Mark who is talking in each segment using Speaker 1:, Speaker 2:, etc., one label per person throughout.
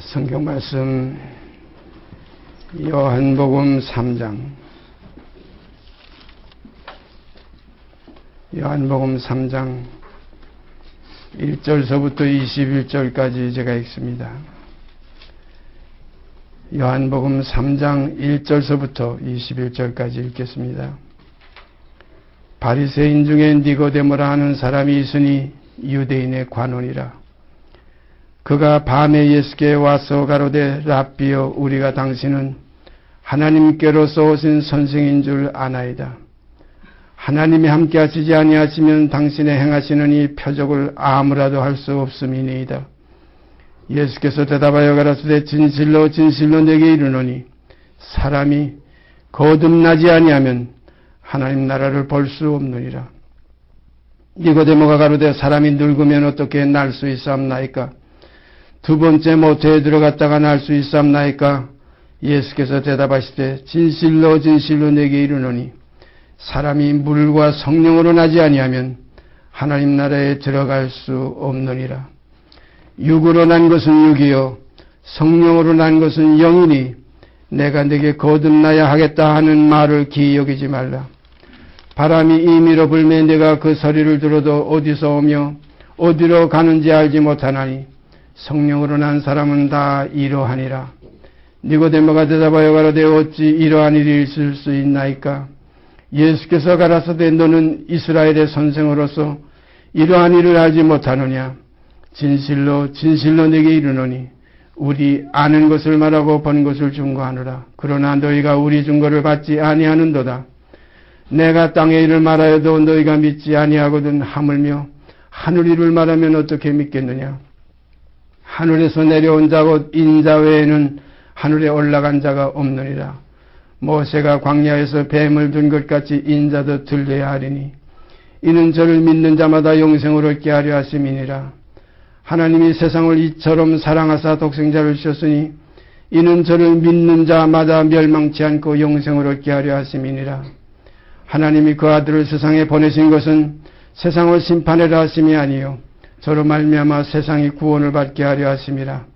Speaker 1: 성경 말씀 요한복음 3장 요한복음 3장 1절서부터 21절까지 제가 읽습니다. 요한복음 3장 1절서부터 21절까지 읽겠습니다. 바리새인 중에 니고데모라 하는 사람이 있으니 유대인의 관원이라. 그가 밤에 예수께 와서 가로되 랍비여 우리가 당신은 하나님께로서 오신 선생인 줄 아나이다. 하나님이 함께 하시지 아니하시면 당신의 행하시는 이 표적을 아무라도 할 수 없음이니이다. 예수께서 대답하여 가라사대 진실로 진실로 내게 이르노니 사람이 거듭나지 아니하면 하나님 나라를 볼 수 없느니라. 니고데모가 가로되 사람이 늙으면 어떻게 날 수 있사옵나이까? 두 번째 모태에 들어갔다가 날 수 있사옵나이까? 예수께서 대답하시되 진실로 진실로 내게 이르노니 사람이 물과 성령으로 나지 아니하면 하나님 나라에 들어갈 수 없느니라. 육으로 난 것은 육이요 성령으로 난 것은 영이니 내가 네게 거듭나야 하겠다 하는 말을 기이 여기지 말라. 바람이 임의로 불매 내가 그 소리를 들어도 어디서 오며 어디로 가는지 알지 못하나니 성령으로 난 사람은 다 이러하니라. 니고데모가 대답하여 가로되 어찌 이러한 일이 있을 수 있나이까? 예수께서 가라사대 너는 이스라엘의 선생으로서 이러한 일을 알지 못하느냐? 진실로 진실로 네게 이르노니 우리 아는 것을 말하고 본 것을 증거하노라. 그러나 너희가 우리 증거를 받지 아니하는도다. 내가 땅의 일을 말하여도 너희가 믿지 아니하거든. 하물며 하늘 일을 말하면 어떻게 믿겠느냐? 하늘에서 내려온 자 곧 인자 외에는 하늘에 올라간 자가 없느니라. 모세가 광야에서 뱀을 둔 것 같이 인자도 들려야 하리니 이는 저를 믿는 자마다 영생을 얻게 하려 하심이니라. 하나님이 세상을 이처럼 사랑하사 독생자를 주셨으니 이는 저를 믿는 자마다 멸망치 않고 영생을 얻게 하려 하심이니라. 하나님이 그 아들을 세상에 보내신 것은 세상을 심판하려 하심이 아니요 저로 말미암아 세상이 구원을 받게 하려 하심이라.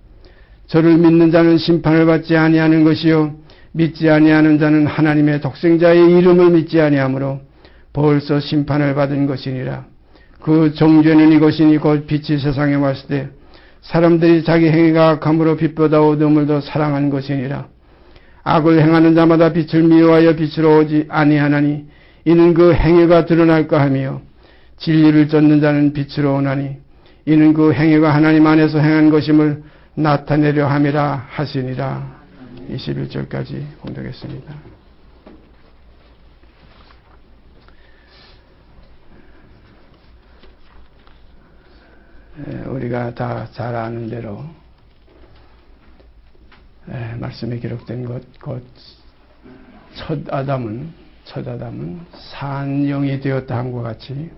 Speaker 1: 저를 믿는 자는 심판을 받지 아니하는 것이요 믿지 아니하는 자는 하나님의 독생자의 이름을 믿지 아니하므로 벌써 심판을 받은 것이니라. 그 정죄는 이것이니 곧 빛이 세상에 왔을 때 사람들이 자기 행위가 악함으로 빛보다 어둠을 더 사랑한 것이니라. 악을 행하는 자마다 빛을 미워하여 빛으로 오지 아니하나니 이는 그 행위가 드러날까 하며 진리를 쫓는 자는 빛으로 오나니 이는 그 행위가 하나님 안에서 행한 것임을 나타내려 함이라 하시니라. 21절까지 공독했습니다. 우리가 다 잘 아는 대로 말씀에 기록된 것 곧 첫 아담은 산 영이 되었다 함과 같이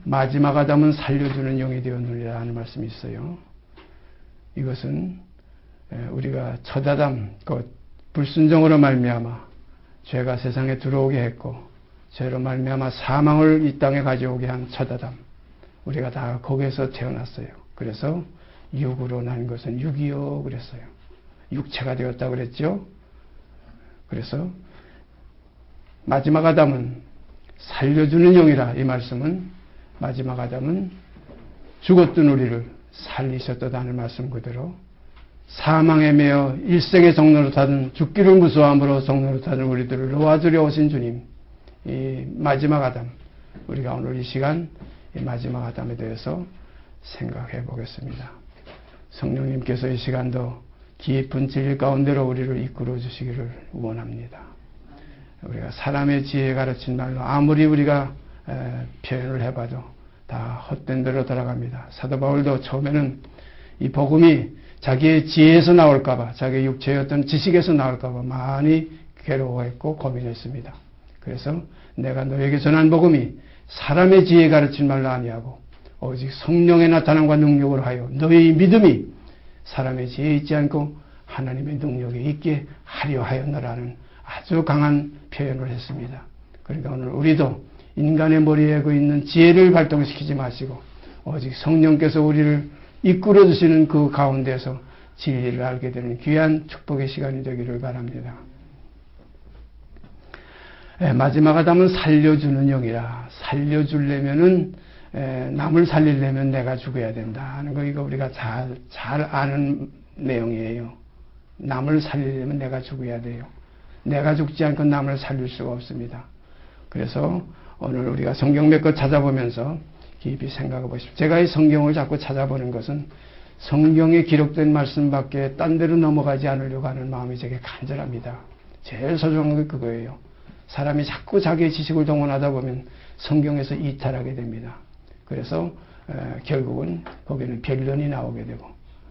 Speaker 1: 마지막 아담은 살려주는 영이 되었느니라 하는 말씀이 있어요. 이것은 우리가 첫 아담 곧 불순종으로 말미암아 죄가 세상에 들어오게 했고 죄로 말미암아 사망을 이 땅에 가져오게 한 첫 아담, 우리가 다 거기에서 태어났어요. 그래서 육으로 난 것은 육이요 그랬어요. 육체가 되었다 그랬죠. 그래서 마지막 아담은 살려주는 영이라. 이 말씀은 마지막 아담은 죽었던 우리를 살리셨다 하는 말씀 그대로 사망에 매여 일생의 종로로 타든 죽기를 무서워함으로 종로로 타든 우리들을 놓아주려 오신 주님, 이 마지막 아담, 우리가 오늘 이 시간 이 마지막 아담에 대해서 생각해 보겠습니다. 성령님께서 이 시간도 깊은 진리 가운데로 우리를 이끌어 주시기를 원합니다. 우리가 사람의 지혜에 가르친 말로 아무리 우리가 표현을 해봐도 다 헛된 대로 돌아갑니다. 사도 바울도 처음에는 이 복음이 자기의 지혜에서 나올까봐, 자기의 육체의 어떤 지식에서 나올까봐 많이 괴로워했고 고민했습니다. 그래서 내가 너에게 전한 복음이 사람의 지혜에 가르친 말로 아니하고 오직 성령의 나타남과 능력으로 하여 너의 믿음이 사람의 지혜에 있지 않고 하나님의 능력에 있게 하려 하였노라는 아주 강한 표현을 했습니다. 그러니까 오늘 우리도 인간의 머리에 그 있는 지혜를 발동시키지 마시고 오직 성령께서 우리를 이끌어 주시는 그 가운데서 진리를 알게 되는 귀한 축복의 시간이 되기를 바랍니다. 마지막 아담은 살려주는 영이라. 살려주려면은 남을 살리려면 내가 죽어야 된다 하는 거, 이거 우리가 잘 아는 내용이에요. 남을 살리려면 내가 죽어야 돼요. 내가 죽지 않고 남을 살릴 수가 없습니다. 그래서 오늘 우리가 성경 몇 것 찾아보면서 깊이 생각해 보십시오. 제가 이 성경을 자꾸 찾아보는 것은 성경에 기록된 말씀밖에 딴 데로 넘어가지 않으려고 하는 마음이 제게 간절합니다. 제일 소중한 게 그거예요. 사람이 자꾸 자기의 지식을 동원하다 보면 성경에서 이탈하게 됩니다. 그래서 결국은 거기는 변론이 나오게 되고,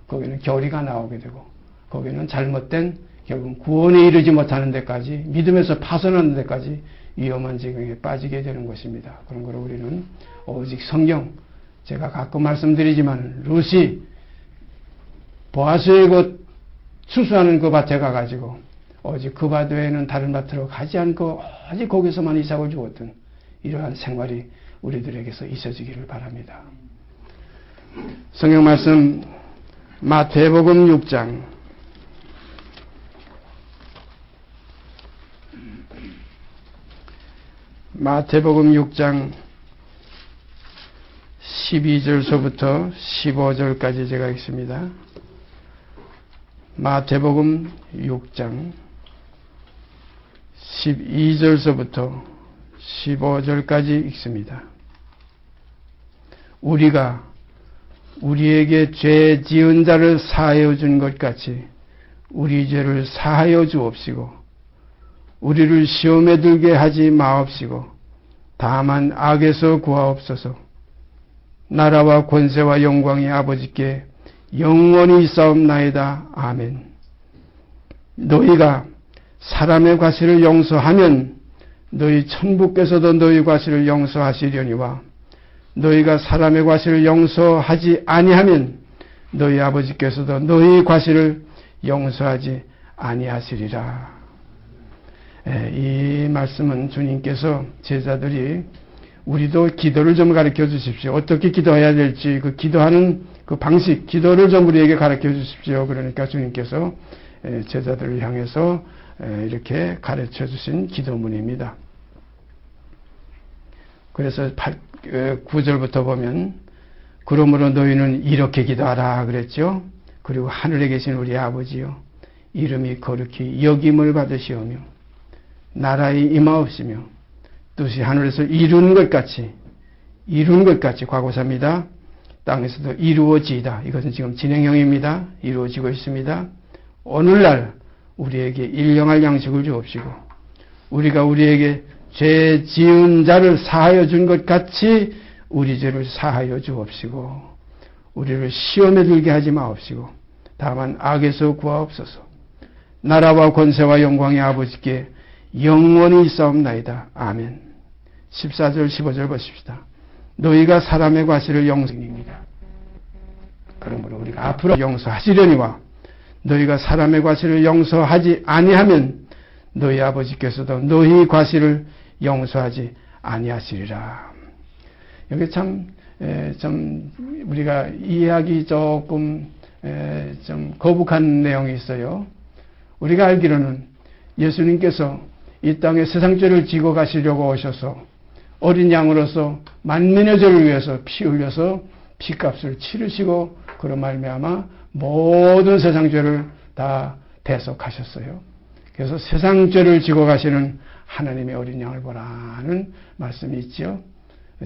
Speaker 1: 거기는 교리가 나오게 되고, 거기는 잘못된 결국 구원에 이르지 못하는 데까지, 믿음에서 파손하는 데까지 위험한 지경에 빠지게 되는 것입니다. 그런 걸 우리는 오직 성경, 제가 가끔 말씀드리지만 루시 보아스의 곧 추수하는 그 밭에 가가지고 오직 그 밭 외에는 다른 밭으로 가지 않고 오직 거기서만 이삭을 주었던 이러한 생활이 우리들에게서 있어지기를 바랍니다. 성경 말씀 마태복음 6장 마태복음 6장 12절서부터 15절까지 제가 읽습니다. 마태복음 6장 12절서부터 15절까지 읽습니다. 우리가 우리에게 죄 지은 자를 사하여 준 것 같이 우리 죄를 사하여 주옵시고 우리를 시험에 들게 하지 마옵시고 다만 악에서 구하옵소서. 나라와 권세와 영광이 아버지께 영원히 있사옵나이다. 아멘. 너희가 사람의 과실을 용서하면 너희 천부께서도 너희 과실을 용서하시려니와 너희가 사람의 과실을 용서하지 아니하면 너희 아버지께서도 너희 과실을 용서하지 아니하시리라. 이 말씀은 주님께서 제자들이 우리도 기도를 좀 가르쳐 주십시오. 어떻게 기도해야 될지 그 기도하는 그 방식, 기도를 좀 우리에게 가르쳐 주십시오. 그러니까 주님께서 제자들을 향해서 이렇게 가르쳐 주신 기도문입니다. 그래서 9절부터 보면 그러므로 너희는 이렇게 기도하라 그랬죠. 그리고 하늘에 계신 우리 아버지요 이름이 거룩히 여김을 받으시오며 나라의 임하옵시며 뜻이 하늘에서 이룬 것 같이 과거사입니다. 땅에서도 이루어지이다. 이것은 지금 진행형입니다. 이루어지고 있습니다. 오늘날 우리에게 일용할 양식을 주옵시고 우리가 우리에게 죄 지은 자를 사하여 준 것 같이 우리 죄를 사하여 주옵시고 우리를 시험에 들게 하지 마옵시고 다만 악에서 구하옵소서. 나라와 권세와 영광의 아버지께 영원히 있사옵나이다. 아멘. 14절 15절 보십시다. 너희가 사람의 과실을 용서입니다. 그러므로 우리가 앞으로 용서하시려니와 너희가 사람의 과실을 용서하지 아니하면 너희 아버지께서도 너희 과실을 용서하지 아니하시리라. 여기 좀 우리가 이해하기 조금 좀 거북한 내용이 있어요. 우리가 알기로는 예수님께서 이 땅에 세상 죄를 지고 가시려고 오셔서 어린 양으로서 만민의 죄를 위해서 피 흘려서 피값을 치르시고 그런 말미암아 모든 세상 죄를 다 대속하셨어요. 그래서 세상 죄를 지고 가시는 하나님의 어린 양을 보라는 말씀이 있죠.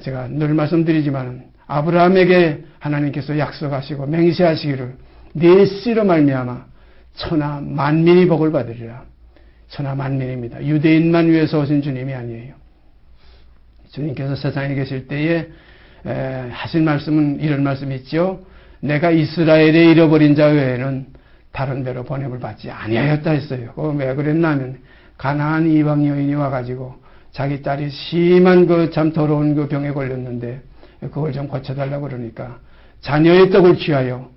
Speaker 1: 제가 늘 말씀드리지만 아브라함에게 하나님께서 약속하시고 맹세하시기를 네 씨로 말미암아 천하 만민이 복을 받으리라. 천하 만민입니다. 유대인만 위해서 오신 주님이 아니에요. 주님께서 세상에 계실 때에 하신 말씀은 이런 말씀이 있죠. 내가 이스라엘에 잃어버린 자 외에는 다른 데로 보냄을 받지 아니하였다 했어요. 왜 그랬냐면 가나안 이방 여인이 와가지고 자기 딸이 심한 그 참 더러운 그 병에 걸렸는데 그걸 좀 고쳐달라고 그러니까 자녀의 떡을 취하여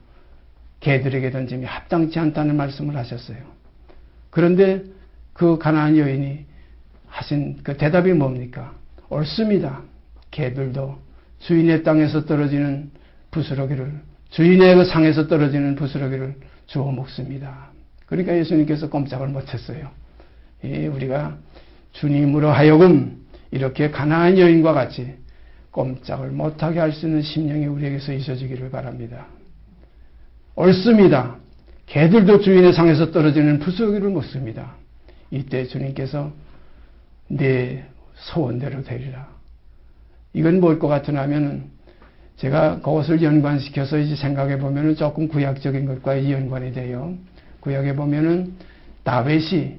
Speaker 1: 개들에게 던짐이 합당치 않다는 말씀을 하셨어요. 그런데 그 가나안 여인이 하신 그 대답이 뭡니까? 옳습니다. 개들도 주인의 땅에서 떨어지는 부스러기를 주인의 그 상에서 떨어지는 부스러기를 주워 먹습니다. 그러니까 예수님께서 꼼짝을 못했어요. 우리가 주님으로 하여금 이렇게 가난한 여인과 같이 꼼짝을 못하게 할 수 있는 심령이 우리에게서 있어지기를 바랍니다. 옳습니다. 개들도 주인의 상에서 떨어지는 부스러기를 먹습니다. 이때 주님께서 내 소원대로 되리라. 이건 뭘 것 같으냐 하면은 제가 그것을 연관시켜서 이제 생각해 보면은 조금 구약적인 것과 연관이 돼요. 구약에 보면은 다윗이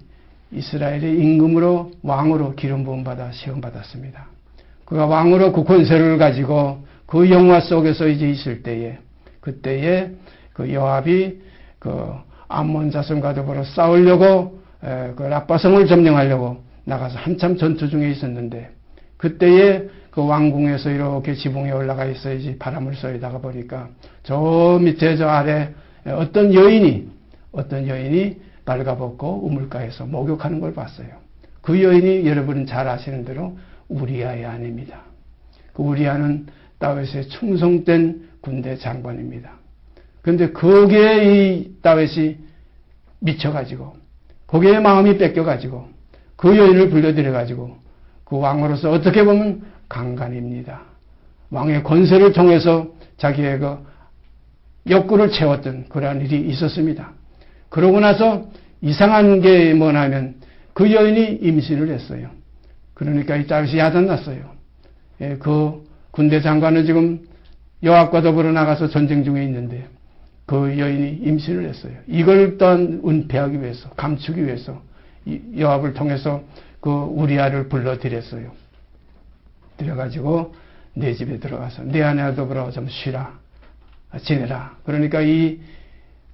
Speaker 1: 이스라엘의 임금으로 왕으로 기름 부음 받아 시험 받았습니다. 그가 왕으로 그 권세를 가지고 그 영화 속에서 이제 있을 때에 그때에 그 요압이 그 암몬 자손과 더불어 싸우려고 그 라빠성을 점령하려고 나가서 한참 전투 중에 있었는데 그때에 그 왕궁에서 이렇게 지붕에 올라가 있어야지 바람을 쏘이다가 보니까 저 밑에 저 아래 어떤 여인이 발가벗고 우물가에서 목욕하는 걸 봤어요. 그 여인이 여러분은 잘 아시는 대로 우리아의 아내입니다. 그 우리아는 다윗의 충성된 군대 장관입니다. 그런데 거기에 이 다윗이 미쳐가지고 거기에 마음이 뺏겨가지고 그 여인을 불러들여가지고 그 왕으로서 어떻게 보면 강간입니다. 왕의 권세를 통해서 자기의 그 욕구를 채웠던 그러한 일이 있었습니다. 그러고 나서 이상한 게 뭐냐면 그 여인이 임신을 했어요. 그러니까 이 다윗이 야단났어요. 그 군대 장관은 지금 요압과 더불어 나가서 전쟁 중에 있는데 그 여인이 임신을 했어요. 이걸 또한 은폐하기 위해서, 감추기 위해서 요압을 통해서 그 우리아를 불러들였어요. 들여가지고 내 집에 들어가서 내 아내와 더불어 좀 쉬라, 지내라. 그러니까 이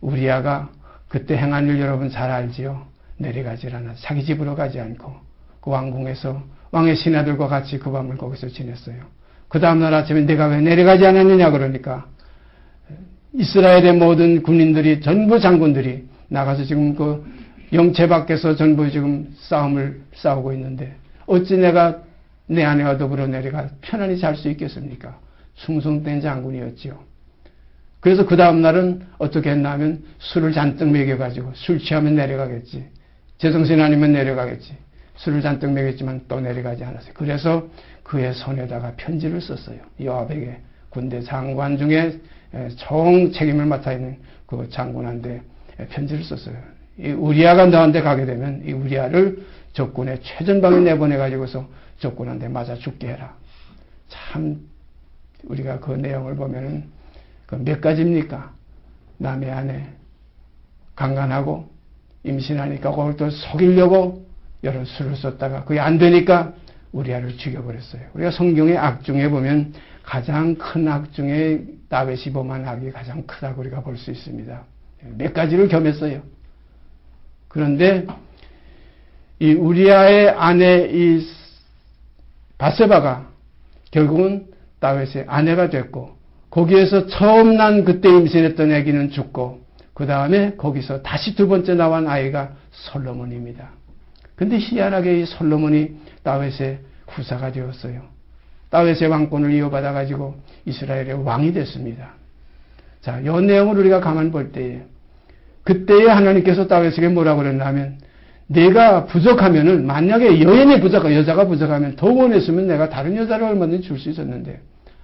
Speaker 1: 우리아가 그때 행한 일 여러분 잘 알지요. 내려가질 않아. 자기 집으로 가지 않고 그 왕궁에서 왕의 신하들과 같이 그 밤을 거기서 지냈어요. 그 다음날 아침에 내가 왜 내려가지 않았느냐 그러니까 이스라엘의 모든 군인들이 전부 장군들이 나가서 지금 그 영체 밖에서 전부 지금 싸움을 싸우고 있는데 어찌 내가 내 아내와 더불어 내려가 편안히 잘 수 있겠습니까? 충성된 장군이었지요. 그래서 그 다음날은 어떻게 했나 하면 술을 잔뜩 먹여가지고 술 취하면 내려가겠지. 제정신 아니면 내려가겠지. 술을 잔뜩 먹였지만 또 내려가지 않았어요. 그래서 그의 손에다가 편지를 썼어요. 요압에게 군대 장관 중에 총 책임을 맡아 있는 그 장군한테 편지를 썼어요. 이 우리아가 너한테 가게 되면 이 우리아를 적군의 최전방에 내보내가지고서 적군한테 맞아 죽게 해라. 참 우리가 그 내용을 보면은 그 몇 가지입니까? 남의 아내 강간하고 임신하니까 그걸 또 속이려고 여러 수를 썼다가 그게 안 되니까 우리아를 죽여버렸어요. 우리가 성경의 악 중에 보면 가장 큰 악 중에 다윗이 범한 악이 가장 크다고 우리가 볼 수 있습니다. 몇 가지를 겸했어요. 그런데 이 우리아의 아내 이 바세바가 결국은 다윗의 아내가 됐고 거기에서 처음 난 그때 임신했던 아기는 죽고 그 다음에 거기서 다시 두 번째 나온 아이가 솔로몬입니다. 근데 희한하게 이 솔로몬이 다윗의 후사가 되었어요. 다윗의 왕권을 이어받아 가지고 이스라엘의 왕이 됐습니다. 자, 이 내용을 우리가 가만 볼 때에 그때에 하나님께서 다윗에게 뭐라고 그랬냐면 내가 부족하면은 만약에 여자가 부족하면 더 원했으면 내가 다른 여자를 얼마든지 줄 수 있었는데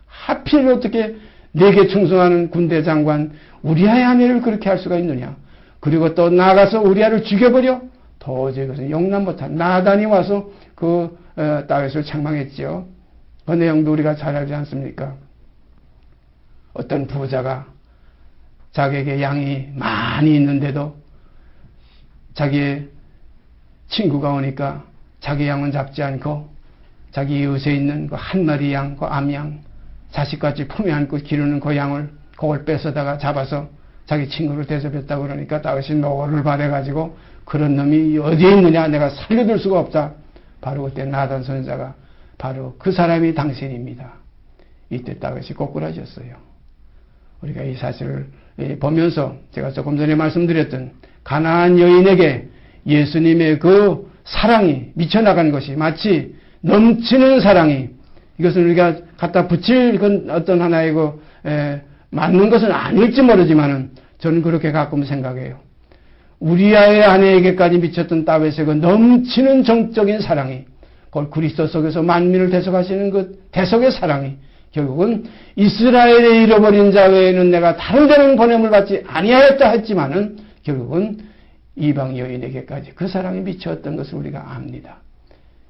Speaker 1: 하필 어떻게 내게 충성하는 군대 장관 우리아의 아내를 그렇게 할 수가 있느냐. 그리고 또 나가서 우리아를 죽여버려? 도저히 그것은 용납 못한 나단이 와서 그 다윗을 책망했죠. 그 내용도 우리가 잘 알지 않습니까? 어떤 부자가 자기에게 양이 많이 있는데도 자기의 친구가 오니까 자기 양은 잡지 않고 자기 이웃에 있는 그 한 마리 양, 그 암양, 자식같이 품에 안고 기르는 그 양을 그걸 뺏어다가 잡아서 자기 친구를 대접했다고 그러니까 다윗이 노를 받아가지고 그런 놈이 어디에 있느냐 내가 살려둘 수가 없다. 바로 그때 나단 선지자가 바로 그 사람이 당신입니다. 이때 다윗이 꼬꾸라졌어요. 우리가 이 사실을 보면서 제가 조금 전에 말씀드렸던 가나안 여인에게 예수님의 그 사랑이 미쳐나간 것이 마치 넘치는 사랑이 이것은 우리가 갖다 붙일 어떤 하나의 그 맞는 것은 아닐지 모르지만은 저는 그렇게 가끔 생각해요. 우리아의 아내에게까지 미쳤던 다윗의 그 넘치는 정적인 사랑이, 그걸 그리스도 속에서 만민을 대속하시는 그 대속의 사랑이 결국은 이스라엘의 잃어버린 자 외에는 내가 다른 데는 보냄을 받지 아니하였다 했지만은 결국은 이방 여인에게까지 그 사랑이 미쳤던 것을 우리가 압니다.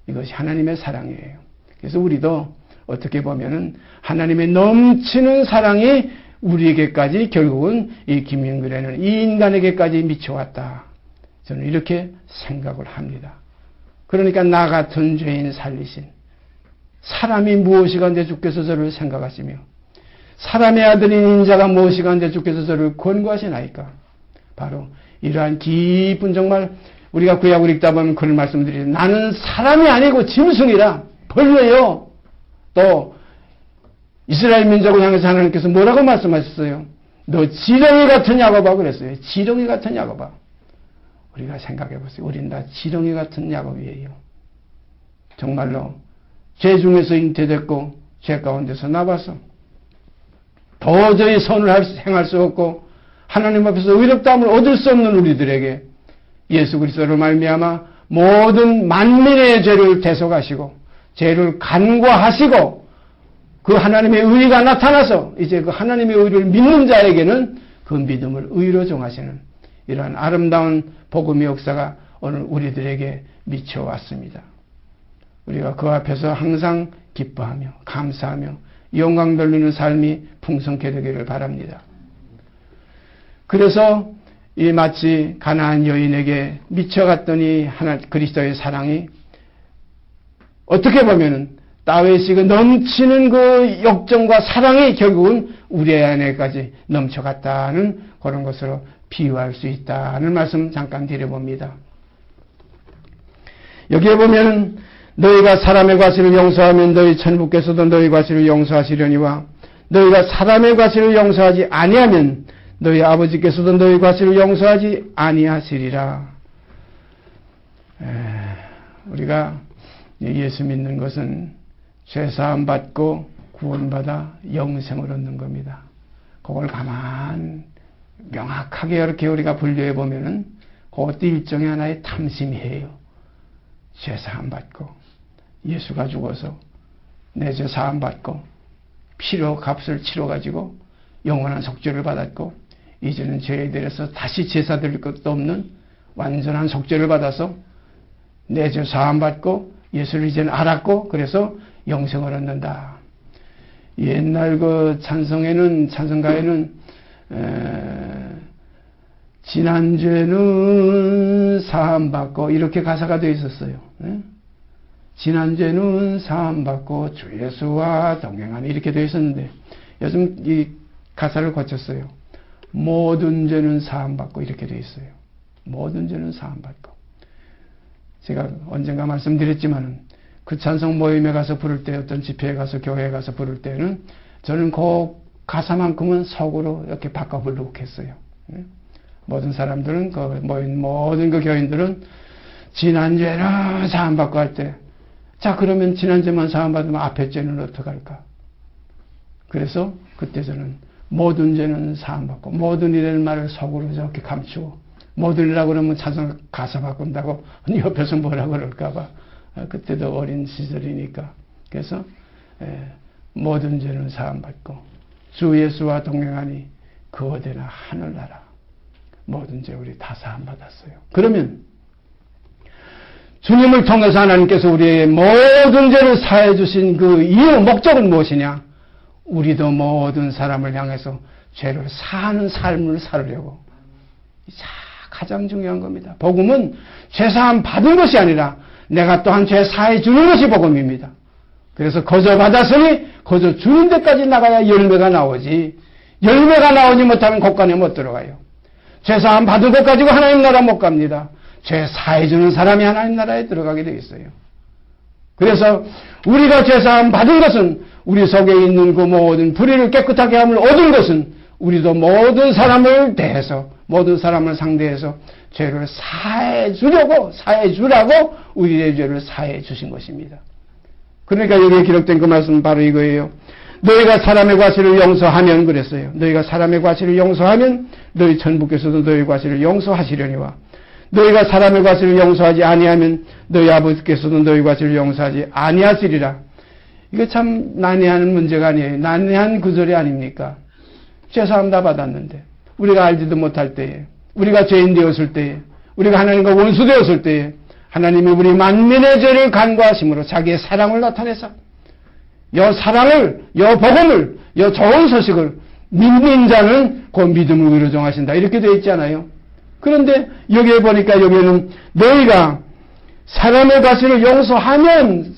Speaker 1: 이것이 하나님의 사랑이에요. 그래서 우리도 어떻게 보면은 하나님의 넘치는 사랑이 우리에게까지 결국은 이 김영길에는 이 인간에게까지 미쳐왔다. 저는 이렇게 생각을 합니다. 그러니까 나 같은 죄인 살리신 사람이 무엇이간데 주께서 저를 생각하시며 사람의 아들인 인자가 무엇이간데 주께서 저를 권고하시나이까. 바로 이러한 깊은 정말 우리가 구약을 읽다 보면 그런 말씀드리죠. 나는 사람이 아니고 짐승이라 벌레요. 또 이스라엘 민족을 향해서 하나님께서 뭐라고 말씀하셨어요? 너 지렁이 같은 야곱아 그랬어요. 지렁이 같은 야곱아. 우리가 생각해 보세요. 우린 다 지렁이 같은 야곱이에요. 정말로 죄 중에서 잉태됐고 죄 가운데서 나와서 도저히 선을 행할 수 없고 하나님 앞에서 의롭다함을 얻을 수 없는 우리들에게 예수 그리스도로 말미암아 모든 만민의 죄를 대속하시고 죄를 간과하시고 그 하나님의 의가 나타나서 이제 그 하나님의 의를 믿는 자에게는 그 믿음을 의로 정하시는 이러한 아름다운 복음의 역사가 오늘 우리들에게 미쳐왔습니다. 우리가 그 앞에서 항상 기뻐하며 감사하며 영광 돌리는 삶이 풍성케 되기를 바랍니다. 그래서 이 마치 가나안 여인에게 미쳐갔더니 그리스도의 사랑이 어떻게 보면은 다윗이 그 넘치는 그 역정과 사랑이 결국은 우리 안에까지 넘쳐갔다는 그런 것으로 비유할 수 있다는 말씀 잠깐 드려봅니다. 여기에 보면 너희가 사람의 과실을 용서하면 너희 천부께서도 너희 과실을 용서하시려니와 너희가 사람의 과실을 용서하지 아니하면 너희 아버지께서도 너희 과실을 용서하지 아니하시리라. 우리가 예수 믿는 것은 죄사함 받고 구원받아 영생을 얻는 겁니다. 그걸 가만 명확하게 이렇게 우리가 분류해 보면은 그것도 일종의 하나의 탐심이에요. 죄사함 받고 예수가 죽어서 내 죄 사함 받고 피로 값을 치러 가지고 영원한 속죄를 받았고 이제는 죄에 대해서 다시 제사 드릴 것도 없는 완전한 속죄를 받아서 내 죄 사함 받고 예수를 이제는 알았고 그래서 영생을 얻는다. 옛날 그 찬송가에는 지난 죄는 사함 받고 이렇게 가사가 되어 있었어요. 지난 죄는 사함 받고 주 예수와 동행하니 이렇게 되어 있었는데 요즘 이 가사를 고쳤어요. 모든 죄는 사함 받고 이렇게 되어 있어요. 모든 죄는 사함 받고. 제가 언젠가 말씀드렸지만은 그 찬송 모임에 가서 부를 때 어떤 집회에 가서 교회에 가서 부를 때는 저는 그 가사만큼은 속으로 이렇게 바꿔 부르고 했어요. 모든 사람들은 그 모인 모든 그 교인들은 지난 죄는 사함 받고 할 때 자 그러면 지난 죄만 사함 받으면 앞에 죄는 어떡할까? 그래서 그때 저는 모든 죄는 사함 받고 모든 이라는 말을 속으로 저렇게 감추고 모든이라고 그러면 찬송 가사 바꾼다고 옆에서 뭐라 그럴까봐 그때도 어린 시절이니까 그래서 모든 죄는 사함 받고 주 예수와 동행하니 그 어디나 하늘나라 모든 죄 우리 다 사함 받았어요. 그러면 주님을 통해서 하나님께서 우리의 모든 죄를 사해 주신 그 이유 목적은 무엇이냐? 우리도 모든 사람을 향해서 죄를 사하는 삶을 살으려고 가장 중요한 겁니다. 복음은 죄사함 받은 것이 아니라 내가 또한 죄 사해 주는 것이 복음입니다. 그래서 거저 받았으니 거저 주는 데까지 나가야 열매가 나오지 열매가 나오지 못하면 곳간에 못 들어가요. 죄사함 받은 것 가지고 하나님 나라 못 갑니다. 죄 사해 주는 사람이 하나님 나라에 들어가게 되어 있어요. 그래서 우리가 죄사함 받은 것은 우리 속에 있는 그 모든 불의를 깨끗하게 함을 얻은 것은 우리도 모든 사람을 대해서 모든 사람을 상대해서 죄를 사해 주라고 우리의 죄를 사해 주신 것입니다. 그러니까 여기에 기록된 그 말씀은 바로 이거예요. 너희가 사람의 과실을 용서하면 그랬어요. 너희가 사람의 과실을 용서하면 너희 천부께서도 너희 과실을 용서하시려니와 너희가 사람의 과실을 용서하지 아니하면 너희 아버지께서도 너희 과실을 용서하지 아니하시리라. 이거 참 난해한 문제가 아니에요. 난해한 구절이 아닙니까? 죄사함 다 받았는데 우리가 알지도 못할 때에 우리가 죄인 되었을 때에 우리가 하나님과 원수 되었을 때에 하나님이 우리 만민의 죄를 간과하심으로 자기의 사랑을 나타내서 여 사랑을, 여 복음을, 여 좋은 소식을 믿는 자는 그 믿음을 위로 정하신다. 이렇게 되어 있잖아요. 그런데 여기에 보니까 여기에는 너희가 사람의 과실을 용서하면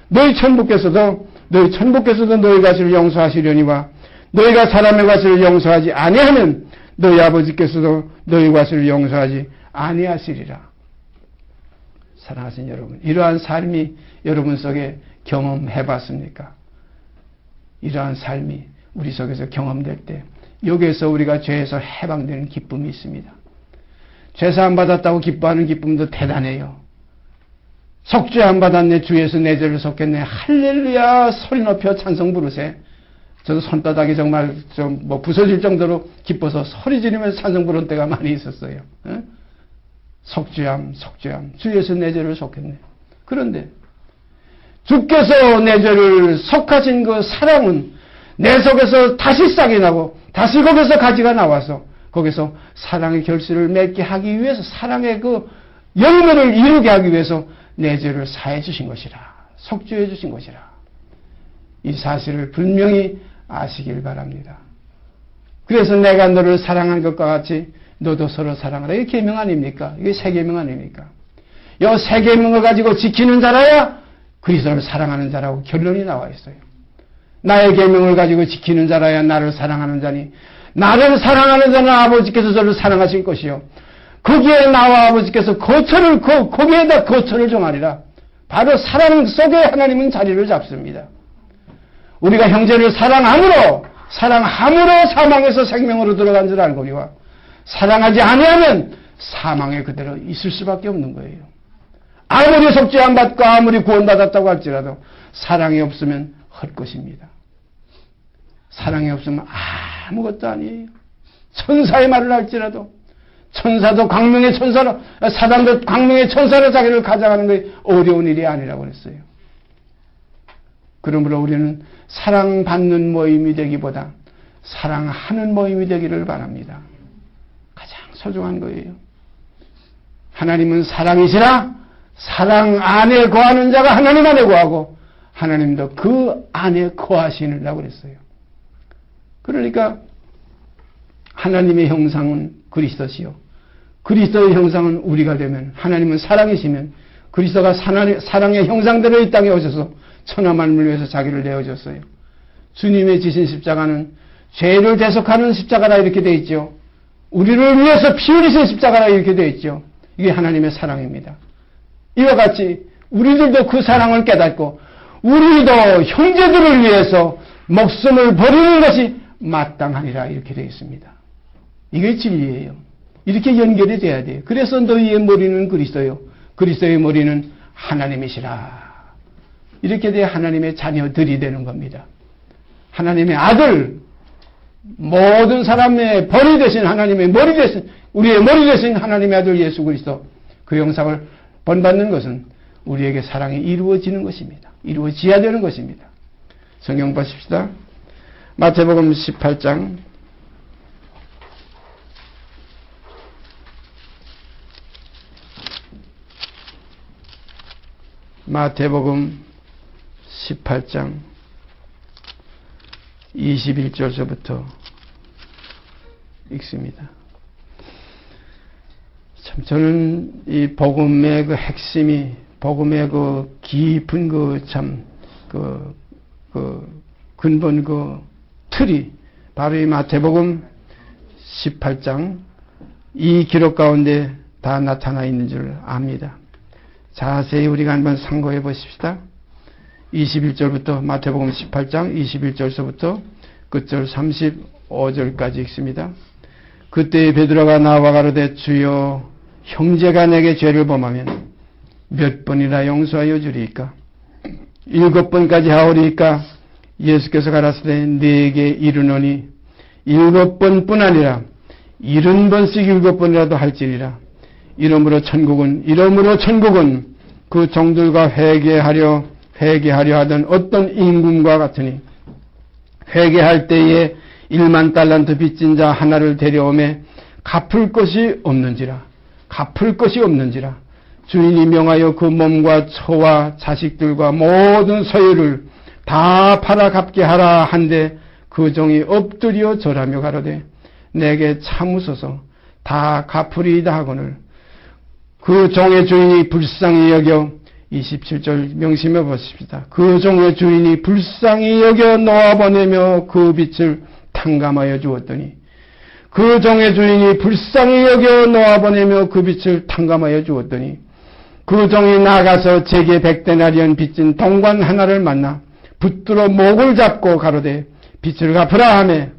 Speaker 1: 너희 천부께서도 너희 과실을 용서하시려니와 너희가 사람의 과실을 용서하지 아니하면 너희 아버지께서도 너희 과실을 용서하지 아니하시리라. 사랑하신 여러분, 이러한 삶이 여러분 속에 경험해 봤습니까? 이러한 삶이 우리 속에서 경험될 때 여기에서 우리가 죄에서 해방되는 기쁨이 있습니다. 죄사함 받았다고 기뻐하는 기쁨도 대단해요. 속죄함 받았네, 주에서 내 죄를 속겠네, 할렐루야 소리 높여 찬송 부르세. 저도 손바닥이 정말 좀 부서질 정도로 기뻐서 소리 지르면서 찬송 부른 때가 많이 있었어요. 속죄함 주에서 내 죄를 속했네. 그런데 주께서 내 죄를 속하신 그 사랑은 내 속에서 다시 싹이 나고 다시 거기서 가지가 나와서 거기서 사랑의 결실을 맺게 하기 위해서 사랑의 그 열매를 이루게 하기 위해서 내 죄를 사해 주신 것이라, 속죄해 주신 것이라. 이 사실을 분명히 아시길 바랍니다. 그래서 내가 너를 사랑한 것과 같이 너도 서로 사랑하라. 이게 계명 아닙니까? 이게 세 계명 아닙니까? 이 세 계명을 가지고 지키는 자라야 그리스도를 사랑하는 자라고 결론이 나와 있어요. 나의 계명을 가지고 지키는 자라야 나를 사랑하는 자니 나를 사랑하는 자는 아버지께서 저를 사랑하실 것이요 거기에 나와 아버지께서 거기에다 거처를 정하리라. 바로 사랑 속에 하나님은 자리를 잡습니다. 우리가 형제를 사랑함으로 사망에서 생명으로 들어간 줄 알거니와 사랑하지 아니하면 사망에 그대로 있을 수밖에 없는 거예요. 아무리 속죄함 받고 아무리 구원받았다고 할지라도 사랑이 없으면 헛것입니다. 사랑이 없으면 아무것도 아니에요. 천사의 말을 할지라도 천사도 광명의 천사로, 사단도 광명의 천사로 자기를 가장하는 것이 어려운 일이 아니라고 그랬어요. 그러므로 우리는 사랑받는 모임이 되기보다 사랑하는 모임이 되기를 바랍니다. 가장 소중한 거예요. 하나님은 사랑이시라. 사랑 안에 거하는 자가 하나님 안에 거하고 하나님도 그 안에 거하시느라고 그랬어요. 그러니까 하나님의 형상은 그리스도시요. 그리스도의 형상은 우리가 되면, 하나님은 사랑이시면 그리스도가 사랑의 형상대로 이 땅에 오셔서 천하 만물을 위해서 자기를 내어줬어요. 주님의 지신 십자가는 죄를 대속하는 십자가라 이렇게 되어 있죠. 우리를 위해서 피 흘리신 십자가라 이렇게 되어 있죠. 이게 하나님의 사랑입니다. 이와 같이 우리들도 그 사랑을 깨닫고 우리도 형제들을 위해서 목숨을 버리는 것이 마땅하니라 이렇게 되어 있습니다. 이게 진리예요. 이렇게 연결이 돼야 돼요. 그래서 너희의 머리는 그리스도요, 그리스도의 머리는 하나님이시라. 이렇게 돼야 하나님의 자녀들이 되는 겁니다. 하나님의 아들, 모든 사람의 벌이 되신 하나님의 머리 되신, 우리의 머리 되신 하나님의 아들 예수 그리스도, 그 영상을 본받는 것은 우리에게 사랑이 이루어지는 것입니다. 이루어져야 되는 것입니다. 성경 보십시다. 마태복음 18장 21절서부터 읽습니다. 참 저는 이 복음의 그 핵심이, 복음의 그 깊은 그 근본 그 틀이 바로 이 마태복음 18장 이 기록 가운데 다 나타나 있는 줄 압니다. 자세히 우리가 한번 상고해 보십시다. 21절부터 마태복음 18장 21절서부터 끝절 35절까지 읽습니다. 그때 베드로가 나와 가로되 주여 형제가 내게 죄를 범하면 몇 번이나 용서하여 주리이까? 7번까지 하오리까 예수께서 가라사대 네게 이르노니 7번뿐 아니라 70번씩 7번이라도 할지니라. 이러므로 천국은 그 종들과 회개하려 하던 어떤 임금과 같으니 회개할 때에 1만 달란트 빚진 자 하나를 데려오매 갚을 것이 없는지라. 주인이 명하여 그 몸과 처와 자식들과 모든 소유를 다 팔아 갚게 하라 한데 그 종이 엎드려 절하며 가로되 내게 참으소서 다 갚으리이다 하거늘 그 종의 주인이 불쌍히 여겨 27절 명심해 보십시다. 그 종의 주인이 불쌍히 여겨 놓아보내며 그 빚을 탕감하여 주었더니 그 종의 주인이 불쌍히 여겨 놓아보내며 그 빚을 탕감하여 주었더니 그 종이 나가서 제게 100데나리온 빚진 동관 하나를 만나 붙들어 목을 잡고 가로되 빚을 갚으라 하매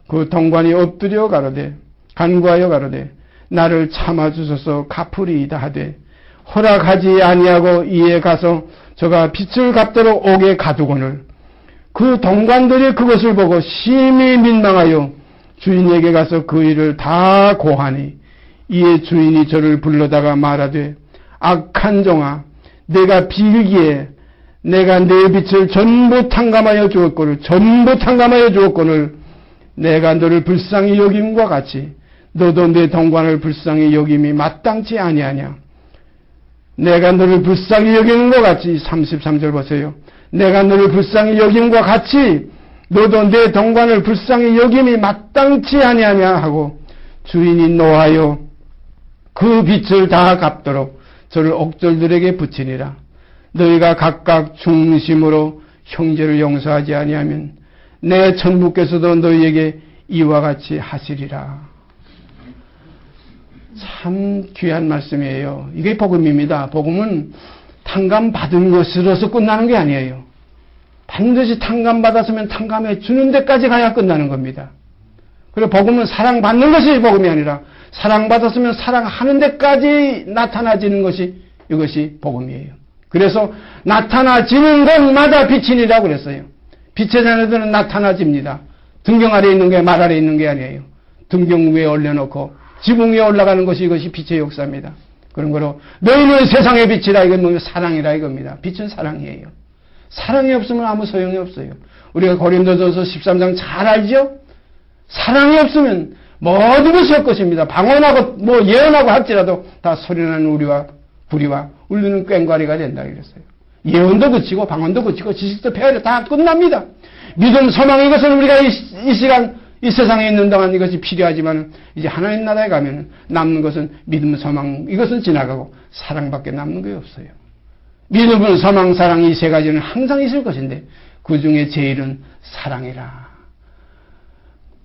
Speaker 1: 그 동관이 엎드려 가로되 간구하여 가로되 나를 참아주소서 갚으리이다 하되 허락하지 아니하고 이에 가서 저가 빚을 갚도록 옥에 가두고는 그 동관들이 그것을 보고 심히 민망하여 주인에게 가서 그 일을 다 고하니 이에 주인이 저를 불러다가 말하되 악한 종아 내가 빌기에 내가 내 빚을 전부 탕감하여 주었거늘 내가 너를 불쌍히 여김과 같이 너도 내 동관을 불쌍히 여김이 마땅치 아니하냐. 내가 너를 불쌍히 여기는 것 같이 33절 보세요. 내가 너를 불쌍히 여김과 같이 너도 내 동관을 불쌍히 여김이 마땅치 아니하냐 하고 주인이 노하여 그 빚을 다 갚도록 저를 옥졸들에게 붙이니라. 너희가 각각 중심으로 형제를 용서하지 아니하면 내 천부께서도 너희에게 이와 같이 하시리라. 참 귀한 말씀이에요. 이게 복음입니다. 복음은 탕감받은 것으로서 끝나는 게 아니에요. 반드시 탕감받았으면 탕감해 주는 데까지 가야 끝나는 겁니다. 그리고 복음은 사랑받는 것이 복음이 아니라 사랑받았으면 사랑하는 데까지 나타나지는 것이 이것이 복음이에요. 그래서 나타나지는 곳마다 빛이니라고 그랬어요. 빛의 자녀들은 나타나집니다. 등경 아래에 있는 게 말 아래에 있는 게 아니에요. 등경 위에 올려놓고 지붕 위에 올라가는 것이 이것이 빛의 역사입니다. 그런 거로 너희는 세상의 빛이라 이건 뭐 사랑이라 이겁니다. 빛은 사랑이에요. 사랑이 없으면 아무 소용이 없어요. 우리가 고린도전서 13장 잘 알죠? 사랑이 없으면 모든 것이 없것입니다. 방언하고 뭐 예언하고 할지라도 다 소리나는 우리와 부리와 울리는 꽹과리가 된다 그랬어요. 예언도 그치고 방언도 그치고 지식도 배워야 다 끝납니다. 믿음, 소망 이것은 우리가 이 시간 이 세상에 있는 동안 이것이 필요하지만 이제 하나님 나라에 가면 남는 것은 믿음, 소망 이것은 지나가고 사랑밖에 남는 게 없어요. 믿음은 소망, 사랑 이 세 가지는 항상 있을 것인데 그 중에 제일은 사랑이라.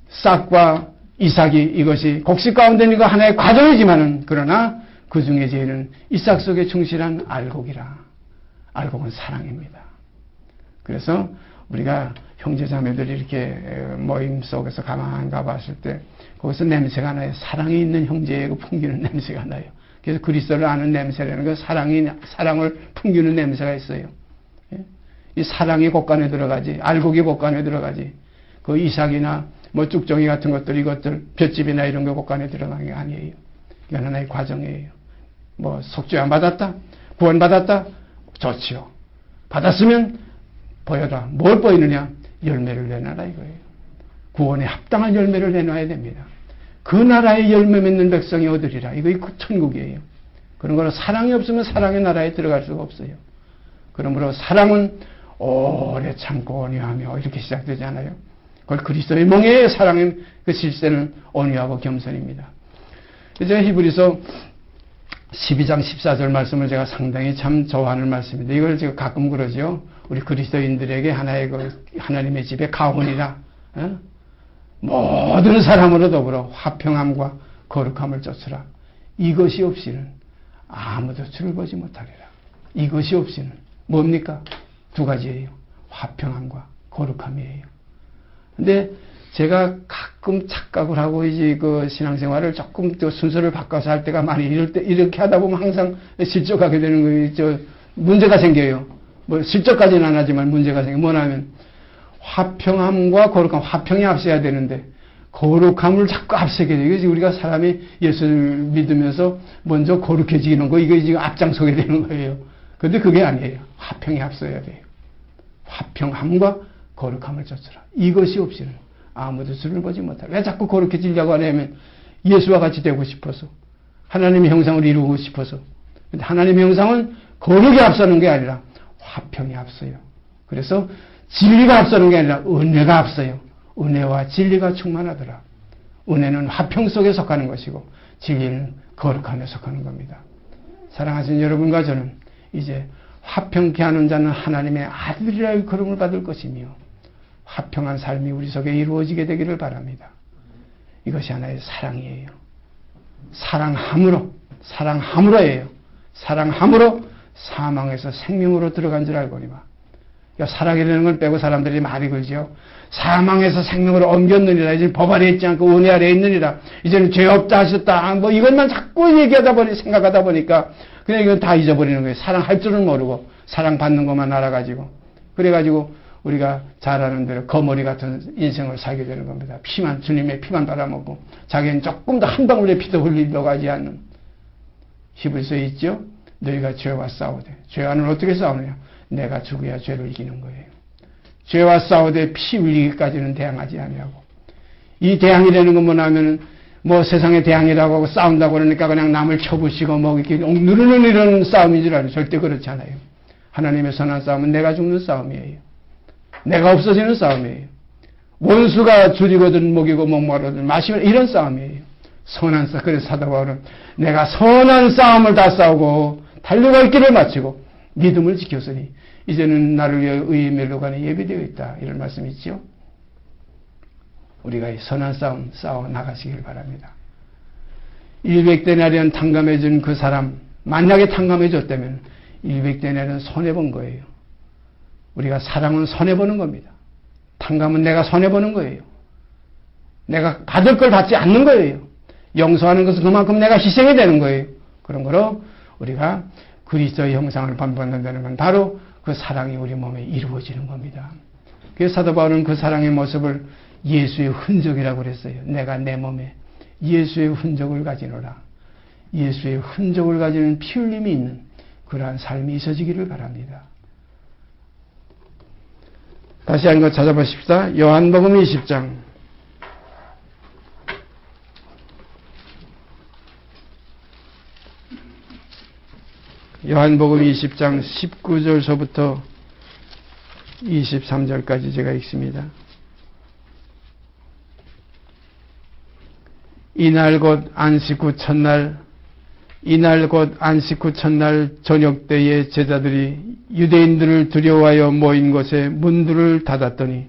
Speaker 1: 싹과 이삭이 이것이 곡식 가운데 있는 거 하나의 과정이지만은 그러나 그 중에 제일은 이삭 속에 충실한 알곡이라. 알곡은 사랑입니다. 그래서 우리가 형제자매들이 이렇게 모임 속에서 가만 가봤을 때 거기서 냄새가 나요. 사랑이 있는 형제의 그 풍기는 냄새가 나요. 그래서 그리스도를 아는 냄새라는 건 사랑을 풍기는 냄새가 있어요. 이 사랑이 곳간에 들어가지, 알곡이 곳간에 들어가지. 그 이삭이나 뭐 쭉정이 같은 것들, 이것들, 볏집이나 이런 거 곳간에 들어가는 게 아니에요. 이건 하나의 과정이에요. 뭐 속죄함 받았다, 구원 받았다, 좋지요. 받았으면 보여라. 뭘 보이느냐? 열매를 내놔라 이거예요. 구원에 합당한 열매를 내놔야 됩니다. 그 나라의 열매 맺는 백성이 얻으리라. 이거 천국이에요. 그런 거로 사랑이 없으면 사랑의 나라에 들어갈 수가 없어요. 그러므로 사랑은 오래 참고 온유하며 이렇게 시작되잖아요. 그걸 그리스도의 몽의 사랑의 그 실세는 온유하고 겸손입니다. 이제 히브리서 12장 14절 말씀을 제가 상당히 참 좋아하는 말씀인데 이걸 제가 가끔 그러죠. 우리 그리스도인들에게 하나의 하나님의 집에 가훈이라 모든 사람으로 더불어 화평함과 거룩함을 쫓으라. 이것이 없이는 아무도 주를 보지 못하리라. 이것이 없이는 뭡니까? 두 가지예요. 화평함과 거룩함이에요. 근데 제가 가끔 착각을 하고 이제 그 신앙생활을 조금 또 순서를 바꿔서 할 때가 많이 이럴 때 이렇게 하다 보면 항상 실족하게 되는 거예요. 문제가 생겨요. 뭐 실적까지는 안 하지만 문제가 생겨. 뭐냐면 화평함과 거룩함, 화평이 앞서야 되는데 거룩함을 자꾸 앞세게 돼요. 이게 우리가 사람이 예수를 믿으면서 먼저 거룩해지는 거, 이거 지금 앞장서게 되는 거예요. 근데 그게 아니에요. 화평이 앞서야 돼요. 화평함과 거룩함을 쫓으라. 이것이 없이는 아무도 주를 보지 못하라. 왜 자꾸 거룩해지려고 하냐면 예수와 같이 되고 싶어서, 하나님의 형상을 이루고 싶어서. 근데 하나님의 형상은 거룩이 앞서는 게 아니라 화평이 앞서요. 그래서 진리가 앞서는 게 아니라 은혜가 앞서요. 은혜와 진리가 충만하더라. 은혜는 화평 속에 속하는 것이고 진리는 거룩함에 속하는 겁니다. 사랑하신 여러분과 저는 이제 화평케 하는 자는 하나님의 아들이라의 거름을 받을 것이며 화평한 삶이 우리 속에 이루어지게 되기를 바랍니다. 이것이 하나의 사랑이에요. 사랑함으로예요. 사랑함으로 사망에서 생명으로 들어간 줄 알거니와. 그러니까 사랑이라는 걸 빼고 사람들이 말이 걸죠. 사망에서 생명으로 옮겼느니라. 이제 법 아래에 있지 않고 은혜 아래에 있느니라. 이제는 죄 없다 하셨다. 뭐 이것만 자꾸 얘기하다 보니, 생각하다 보니까 그냥 이건 다 잊어버리는 거예요. 사랑할 줄은 모르고 사랑받는 것만 알아가지고. 그래가지고 우리가 잘 아는 대로 거머리 같은 인생을 살게 되는 겁니다. 주님의 피만 빨아먹고 자기는 조금 더 한 방울의 피도 흘리려고 하지 않는. 히브리서에 있죠. 너희가 죄와 싸우되. 죄와는 어떻게 싸우느냐. 내가 죽어야 죄를 이기는 거예요. 죄와 싸우되 피 흘리기까지는 대항하지 아니하고. 이 대항이라는 건 뭐냐면 뭐 세상의 대항이라고 하고 싸운다고 그러니까 그냥 남을 쳐부시고 뭐 이렇게 누르는 이런 싸움인 줄 알아요. 절대 그렇지 않아요. 하나님의 선한 싸움은 내가 죽는 싸움이에요. 내가 없어지는 싸움이에요. 원수가 줄이거든 먹이고 목마르든 마시면 이런 싸움이에요. 선한 싸움. 그래서 사도 바울은 내가 선한 싸움을 다 싸우고 달려갈 길을 마치고 믿음을 지켰으니 이제는 나를 위해 의의 멸류관이 예비되어 있다. 이런 말씀이 있죠. 우리가 이 선한 싸움 싸워 나가시길 바랍니다. 100데나리온 탕감해 준 그 사람, 만약에 탕감해 줬다면 100데나리온 손해본 거예요. 우리가 사랑은 손해보는 겁니다. 탕감은 내가 손해보는 거예요. 내가 받을 걸 받지 않는 거예요. 용서하는 것은 그만큼 내가 희생이 되는 거예요. 그런 거로 우리가 그리스도의 형상을 본받는다는 건 바로 그 사랑이 우리 몸에 이루어지는 겁니다. 그래서 사도 바울은 그 사랑의 모습을 예수의 흔적이라고 그랬어요. 내가 내 몸에 예수의 흔적을 가지노라. 예수의 흔적을 가지는 피 흘림이 있는 그러한 삶이 있어지기를 바랍니다. 다시 한 번 찾아보십시다. 요한복음 20장. 요한복음 20장 19절서부터 23절까지 제가 읽습니다. 이날 곧 안식 후 첫날 저녁 때에 제자들이 유대인들을 두려워하여 모인 곳에 문들을 닫았더니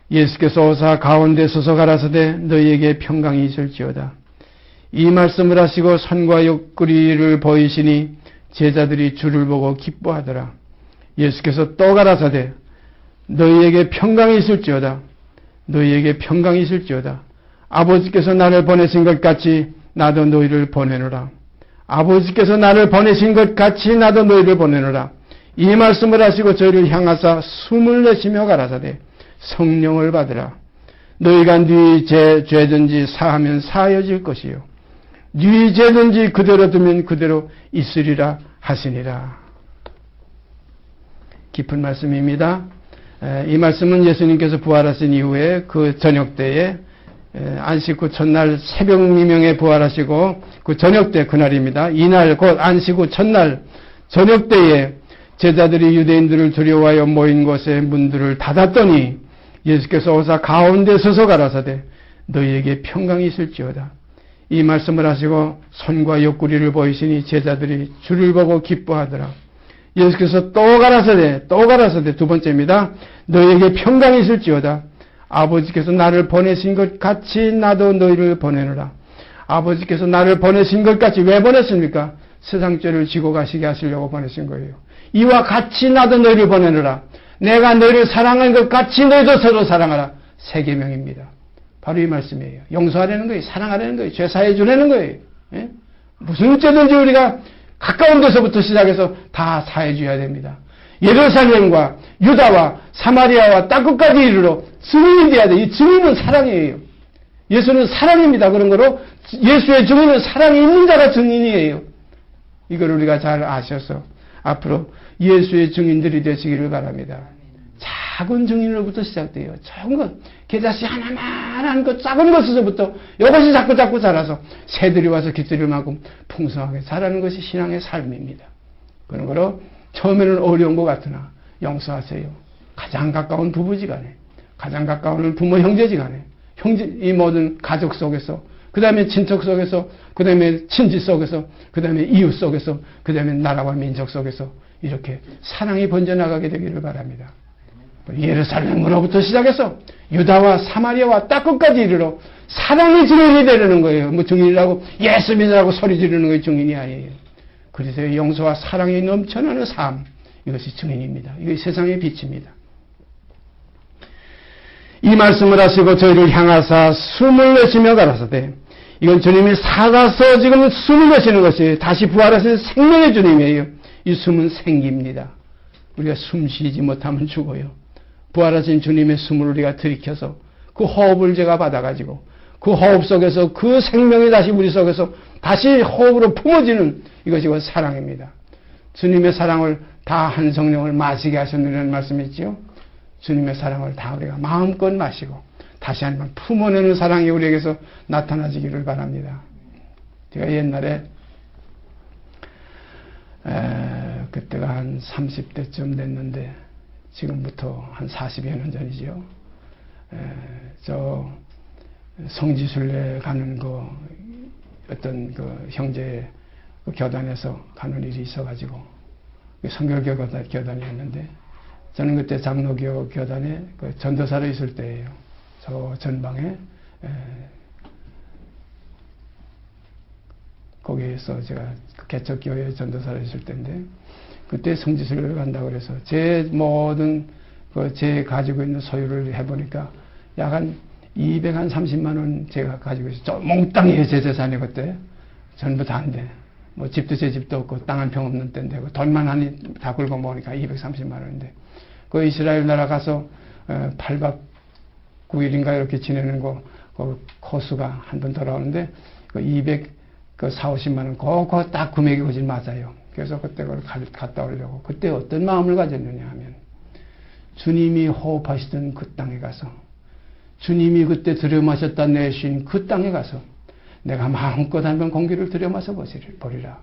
Speaker 1: 예수께서 오사 가운데 서서 가라사대 너희에게 평강이 있을지어다. 이 말씀을 하시고 손과 옆구리를 보이시니 제자들이 주를 보고 기뻐하더라. 예수께서 또 가라사대 너희에게 평강이 있을지어다. 너희에게 평강이 있을지어다. 아버지께서 나를 보내신 것 같이 나도 너희를 보내노라. 아버지께서 나를 보내신 것 같이 나도 너희를 보내노라. 이 말씀을 하시고 저희를 향하사 숨을 내쉬며 가라사대 성령을 받으라. 너희가 네 죄든지 사하면 사하여질 것이요 네 죄든지 그대로 두면 그대로 있으리라 하시니라. 깊은 말씀입니다. 이 말씀은 예수님께서 부활하신 이후에 그 저녁 때에 안식 후 첫날 새벽 미명에 부활하시고 그 저녁 때 그날입니다. 이날 곧 안식 후 첫날 저녁 때에 제자들이 유대인들을 두려워하여 모인 곳에 문들을 닫았더니 예수께서 오사 가운데 서서 가라사대 너희에게 평강이 있을지어다. 이 말씀을 하시고 손과 옆구리를 보이시니 제자들이 주를 보고 기뻐하더라. 예수께서 또 가라사대 두 번째입니다. 너희에게 평강이 있을지어다. 아버지께서 나를 보내신 것 같이 나도 너희를 보내노라. 아버지께서 나를 보내신 것 같이 왜 보냈습니까? 세상 죄를 지고 가시게 하시려고 보내신 거예요. 이와 같이 나도 너희를 보내노라. 내가 너희를 사랑한 것 같이 너희도 서로 사랑하라. 세 계명입니다. 바로 이 말씀이에요. 용서하라는 거예요. 사랑하라는 거예요. 죄 사해 주라는 거예요. 예? 무슨 죄든지 우리가 가까운 데서부터 시작해서 다 사해 줘야 됩니다. 예루살렘과 유다와 사마리아와 땅끝까지 이르러 증인이 되어야 돼. 이 증인은 사랑이에요. 예수는 사랑입니다. 그런 거로 예수의 증인은 사랑이 있는 자가 증인이에요. 이걸 우리가 잘 아셔서 앞으로 예수의 증인들이 되시기를 바랍니다. 작은 증인으로부터 시작돼요. 작은 것, 겨자씨 하나만한 것, 작은 것에서부터 이것이 자꾸 자라서 새들이 와서 깃들일 만큼 풍성하게 자라는 것이 신앙의 삶입니다. 그런 거로 처음에는 어려운 것 같으나 용서하세요. 가장 가까운 부부지간에, 가장 가까운 부모 형제지간에, 이 모든 가족 속에서, 그 다음에 친척 속에서, 그 다음에 친지 속에서, 그 다음에 이웃 속에서, 그 다음에 나라와 민족 속에서 이렇게 사랑이 번져나가게 되기를 바랍니다. 예루살렘으로부터 시작해서 유다와 사마리아와 땅끝까지 이르러 사랑의 증인이 되려는 거예요. 뭐 증인이라고 예수 믿으라고 소리 지르는 게 증인이 아니에요. 그래서 용서와 사랑이 넘쳐나는 삶, 이것이 증인입니다. 이것이 세상의 빛입니다. 이 말씀을 하시고 저희를 향하사 숨을 내쉬며 가라사대, 이건 주님이 살아서 지금 숨을 내쉬는 것이 다시 부활하신 생명의 주님이에요. 이 숨은 생기입니다. 우리가 숨 쉬지 못하면 죽어요. 부활하신 주님의 숨을 우리가 들이켜서 그 호흡을 제가 받아가지고 그 호흡 속에서 그 생명이 다시 우리 속에서 다시 호흡으로 품어지는 이것이 곧 사랑입니다. 주님의 사랑을 다 한 성령을 마시게 하셨느냐는 말씀이 있지요. 주님의 사랑을 다 우리가 마음껏 마시고 다시 한번 품어내는 사랑이 우리에게서 나타나지기를 바랍니다. 제가 옛날에 그때가 한 30대쯤 됐는데 지금부터 한 40여 년 전이죠. 저 성지순례 가는 그 어떤 그 형제 그 교단에서 가는 일이 있어가지고 성결교 교단이었는데 저는 그때 장로교 교단에 그 전도사로 있을 때예요. 저 전방에 거기에서 제가 개척교회 전도사로 있을 때인데 그때 성지순례를 간다고 그래서 제 모든 제 가지고 있는 소유를 해보니까 약 한 230만 원 제가 가지고 있어요. 몽땅이에요. 제 재산이 그때. 전부 다 안 돼. 뭐 집도 제 집도 없고 땅 한 평 없는 때인데 돈만 하니 다 굴고 모으니까 230만 원인데 그 이스라엘 나라 가서 8박 9일인가 이렇게 지내는 그 코스가 한 번 돌아오는데 그 240, 50만 원 그거 딱 금액이 오질 맞아요. 그래서 그때 그걸 갔다 오려고 그때 어떤 마음을 가졌느냐 하면 주님이 호흡하시던 그 땅에 가서 주님이 그때 들여마셨다 내신 그 땅에 가서 내가 마음껏 한번 공기를 들여마셔 보리라.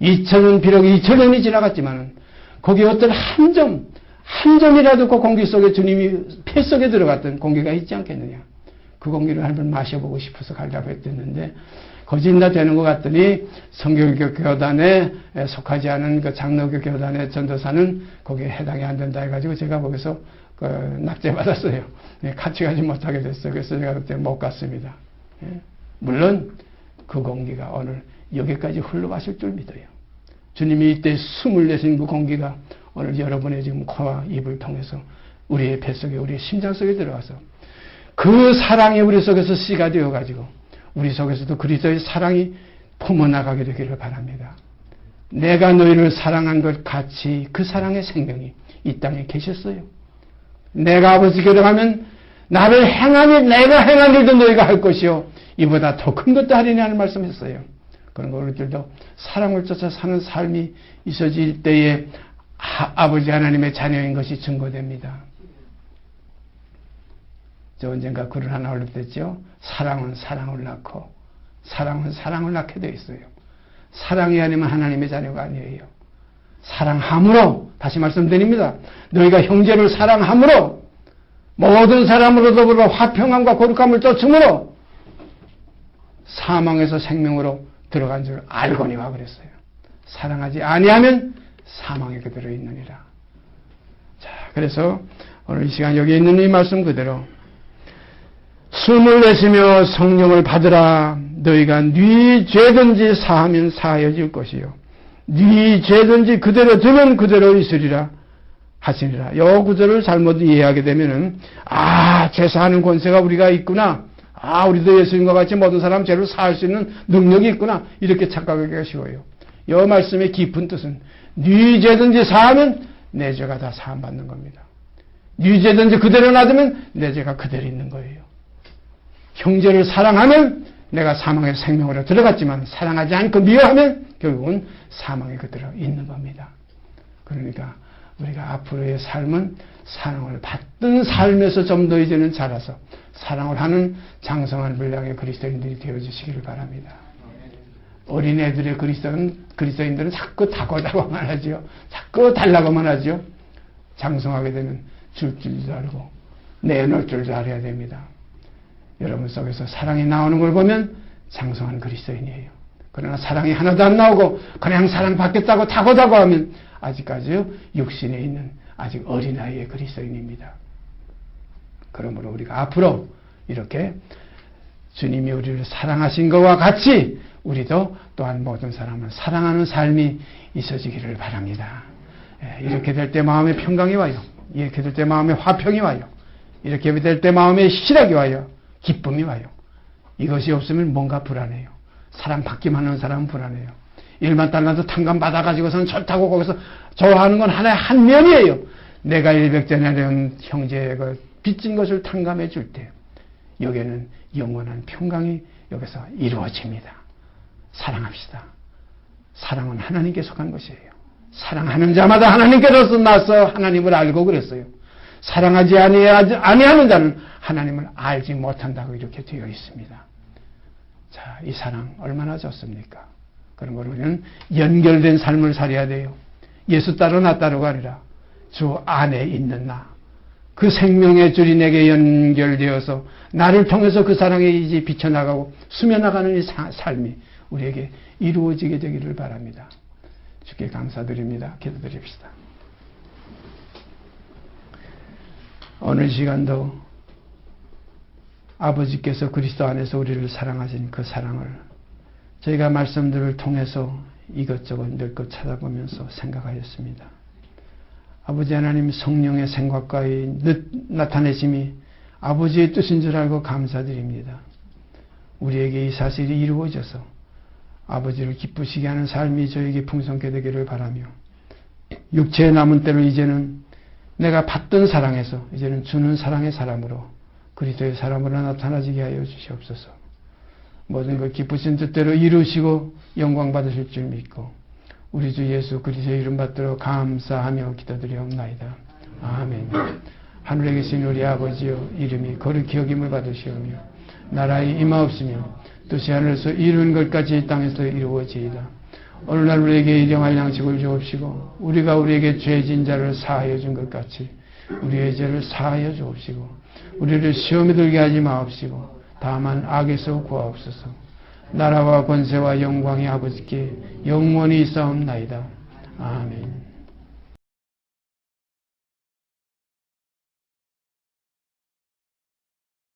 Speaker 1: 2000년 비록 2000년이 지나갔지만 거기 어떤 한 점이라도 그 공기 속에 주님이 폐 속에 들어갔던 공기가 있지 않겠느냐. 그 공기를 한번 마셔보고 싶어서 가려고 했었는데 거짓나 되는 것 같더니 성결교 교단에 속하지 않은 그 장로교 교단의 전도사는 거기에 해당이 안 된다 해가지고 제가 거기서 납제받았어요. 같이 가지 못하게 됐어요. 그래서 제가 그때 못 갔습니다. 물론 그 공기가 오늘 여기까지 흘러가실 줄 믿어요. 주님이 이때 숨을 내신 그 공기가 오늘 여러분의 지금 코와 입을 통해서 우리의 뱃속에 우리의 심장 속에 들어가서 그 사랑이 우리 속에서 씨가 되어가지고 우리 속에서도 그리스도의 사랑이 품어나가게 되기를 바랍니다. 내가 너희를 사랑한 것 같이 그 사랑의 생명이 이 땅에 계셨어요. 내가 아버지께로 가면 나를 내가 행한 일도 너희가 할 것이요 이보다 더 큰 것도 하리니 하는 말씀했어요. 그런 거 우리들도 사랑을 쫓아 사는 삶이 있어질 때에 아버지 하나님의 자녀인 것이 증거됩니다. 저 언젠가 글을 하나 올렸댔죠. 사랑은 사랑을 낳고 사랑은 사랑을 낳게 되어 있어요. 사랑이 아니면 하나님의 자녀가 아니에요. 사랑함으로 다시 말씀드립니다. 너희가 형제를 사랑함으로 모든 사람으로 더불어 화평함과 거룩함을 쫓음으로 사망에서 생명으로 들어간 줄 알거니와 그랬어요. 사랑하지 아니하면 사망에 그대로 있느니라. 자, 그래서 오늘 이 시간 여기 있는 이 말씀 그대로 숨을 내쉬며 성령을 받으라. 너희가 네 죄든지 사하면 사하여질 것이요 네 죄든지 그대로 두면 그대로 있으리라 하시니라. 이 구절을 잘못 이해하게 되면은 죄사하는 권세가 우리가 있구나. 우리도 예수님과 같이 모든 사람 죄를 사할 수 있는 능력이 있구나. 이렇게 착각하기가 쉬워요. 이 말씀의 깊은 뜻은 네 죄든지 사하면 내 죄가 다 사함받는 겁니다. 네 죄든지 그대로 놔두면 내 죄가 그대로 있는 거예요. 형제를 사랑하면 내가 사망의 생명으로 들어갔지만 사랑하지 않고 미워하면 결국은 사망에 그대로 있는 겁니다. 그러니까 우리가 앞으로의 삶은 사랑을 받던 삶에서 좀 더 이제는 자라서 사랑을 하는 장성한 분량의 그리스도인들이 되어주시기를 바랍니다. 어린애들의 그리스도인들은 자꾸 다고다고만 하죠. 자꾸 달라고만 하죠. 장성하게 되면 줄 줄도 알고 내놓을 줄도 알아야 됩니다. 여러분 속에서 사랑이 나오는 걸 보면 장성한 그리스도인이에요. 그러나 사랑이 하나도 안 나오고 그냥 사랑받겠다고 다고다고 하면 아직까지 육신에 있는 아직 어린아이의 그리스도인입니다. 그러므로 우리가 앞으로 이렇게 주님이 우리를 사랑하신 것과 같이 우리도 또한 모든 사람을 사랑하는 삶이 있어지기를 바랍니다. 이렇게 될 때 마음에 평강이 와요. 이렇게 될 때 마음에 화평이 와요. 이렇게 될 때 마음에 희락이 와요. 기쁨이 와요. 이것이 없으면 뭔가 불안해요. 사랑받기만 하는 사람은 불안해요. 1만 달러도 탕감 받아가지고서는 좋다고 거기서 좋아하는 건 하나의 한 면이에요. 내가 100대나리온 형제의 빚진 것을 탕감해 줄 때 여기에는 영원한 평강이 여기서 이루어집니다. 사랑합시다. 사랑은 하나님께 속한 것이에요. 사랑하는 자마다 하나님께로서 나서 하나님을 알고 그랬어요. 사랑하지 아니하는 자는 하나님을 알지 못한다고 이렇게 되어 있습니다. 자, 이 사랑 얼마나 좋습니까? 그런 걸 우리는 연결된 삶을 살아야 돼요. 예수 따로 나 따로가 아니라 주 안에 있는 나. 그 생명의 줄이 내게 연결되어서 나를 통해서 그 사랑이 이제 비쳐나가고 스며나가는 이 삶이 우리에게 이루어지게 되기를 바랍니다. 주께 감사드립니다. 기도드립시다. 오늘 시간도 아버지께서 그리스도 안에서 우리를 사랑하신 그 사랑을 저희가 말씀들을 통해서 이것저것 늘 것 찾아보면서 생각하였습니다. 아버지 하나님 성령의 생각과 나타내심이 아버지의 뜻인 줄 알고 감사드립니다. 우리에게 이 사실이 이루어져서 아버지를 기쁘시게 하는 삶이 저에게 풍성케 되기를 바라며 육체의 남은 때로 이제는 내가 받던 사랑에서 이제는 주는 사랑의 사람으로 그리스도의 사람으로 나타나지게 하여 주시옵소서. 모든 것 기쁘신 뜻대로 이루시고 영광 받으실 줄 믿고 우리 주 예수 그리스도의 이름 받들어 감사하며 기도드리옵나이다. 아멘. 하늘에 계신 우리 아버지여 이름이 거룩히 여김을 받으시오며 나라의 임하옵시며 뜻이 하늘에서 이루는 것까지 이 땅에서 이루어지이다. 오늘날 우리에게 일용할 양식을 주옵시고 우리가 우리에게 죄진 자를 사하여 준 것 같이 우리의 죄를 사하여 주옵시고 우리를 시험에 들게 하지 마옵시고 다만 악에서 구하옵소서. 나라와 권세와 영광이 아버지께 영원히 있사옵나이다. 아멘.